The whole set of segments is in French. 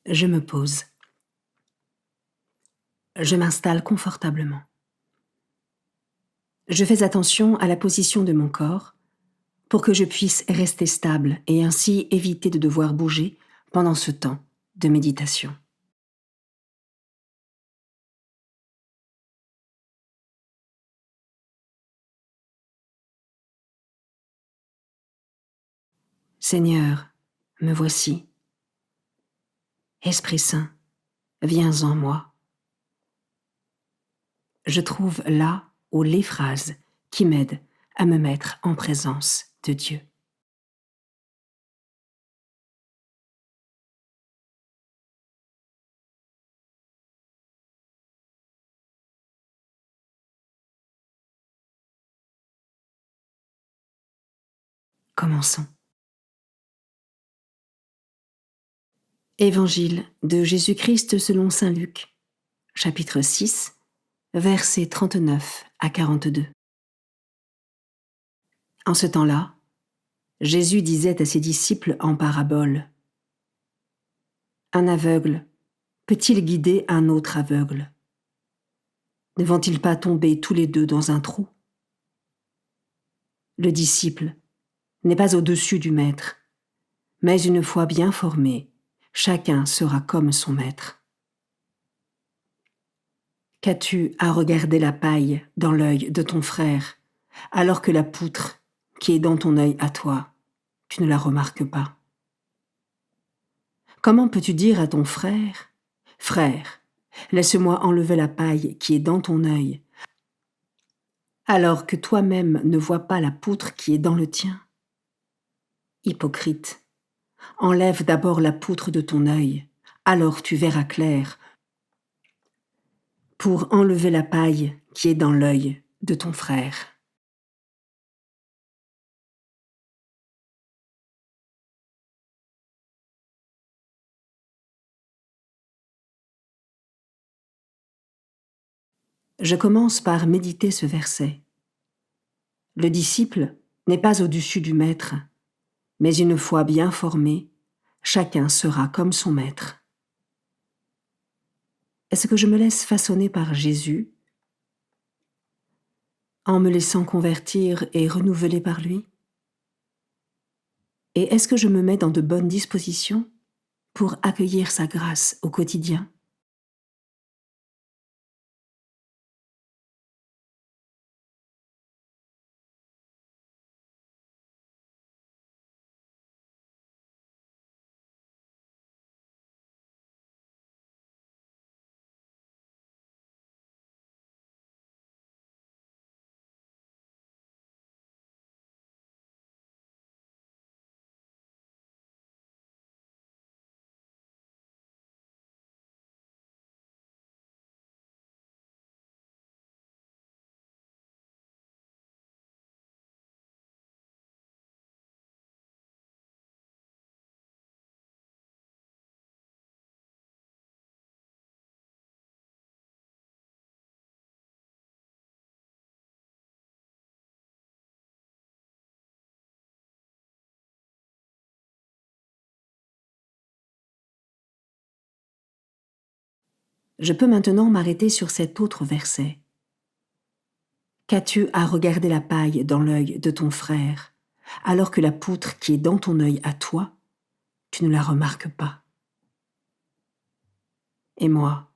Je me pose. Je m'installe confortablement. Je fais attention à la position de mon corps pour que je puisse rester stable et ainsi éviter de devoir bouger pendant ce temps de méditation. Seigneur, me voici. Esprit Saint, viens en moi. Je trouve là ou les phrases qui m'aident à me mettre en présence de Dieu. Commençons. Évangile de Jésus-Christ selon saint Luc, chapitre 6, versets 39 à 42. En ce temps-là, Jésus disait à ses disciples en parabole : Un aveugle peut-il guider un autre aveugle ? Ne vont-ils pas tomber tous les deux dans un trou ? Le disciple n'est pas au-dessus du maître, mais une fois bien formé, chacun sera comme son maître. Qu'as-tu à regarder la paille dans l'œil de ton frère, alors que la poutre qui est dans ton œil à toi, tu ne la remarques pas ? Comment peux-tu dire à ton frère : Frère, laisse-moi enlever la paille qui est dans ton œil, alors que toi-même ne vois pas la poutre qui est dans le tien ? Hypocrite, enlève d'abord la poutre de ton œil, alors tu verras clair pour enlever la paille qui est dans l'œil de ton frère. Je commence par méditer ce verset. Le disciple n'est pas au-dessus du maître, mais une fois bien formé, chacun sera comme son maître. Est-ce que je me laisse façonner par Jésus en me laissant convertir et renouveler par lui ? Et est-ce que je me mets dans de bonnes dispositions pour accueillir sa grâce au quotidien ? Je peux maintenant m'arrêter sur cet autre verset. Qu'as-tu à regarder la paille dans l'œil de ton frère, alors que la poutre qui est dans ton œil à toi, tu ne la remarques pas ? Et moi,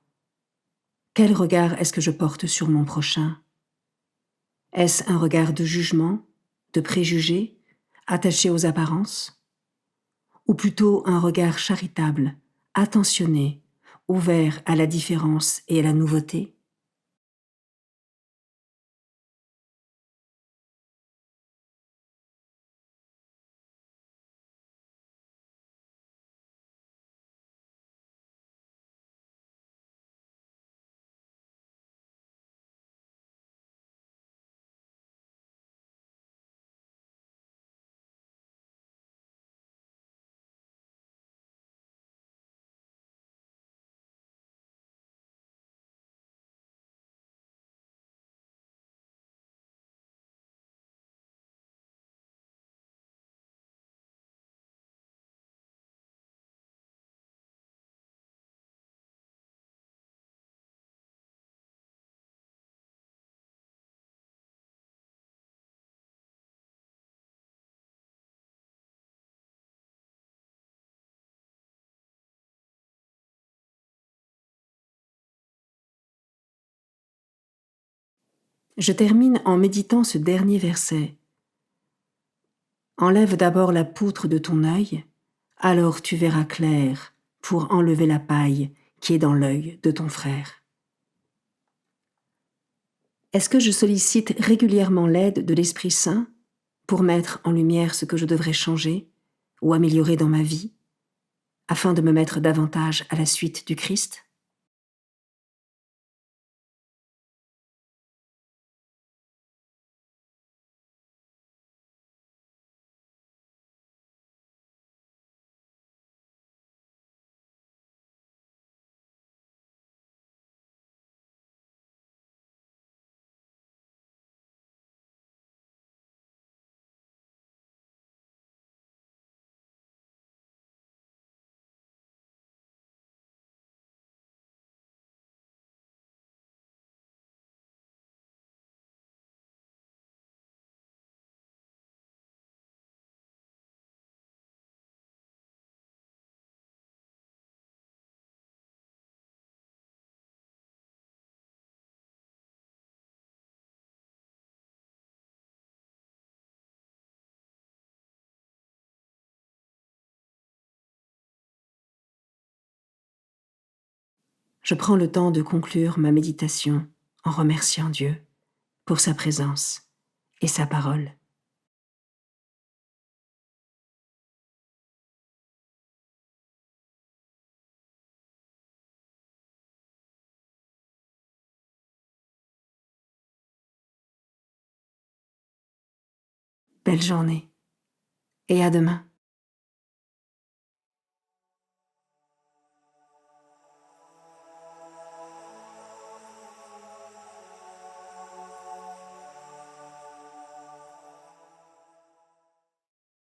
quel regard est-ce que je porte sur mon prochain ? Est-ce un regard de jugement, de préjugé, attaché aux apparences ? Ou plutôt un regard charitable, attentionné, ouvert à la différence et à la nouveauté ? Je termine en méditant ce dernier verset. Enlève d'abord la poutre de ton œil, alors tu verras clair pour enlever la paille qui est dans l'œil de ton frère. Est-ce que je sollicite régulièrement l'aide de l'Esprit Saint pour mettre en lumière ce que je devrais changer ou améliorer dans ma vie, afin de me mettre davantage à la suite du Christ ? Je prends le temps de conclure ma méditation en remerciant Dieu pour sa présence et sa parole. Belle journée et à demain.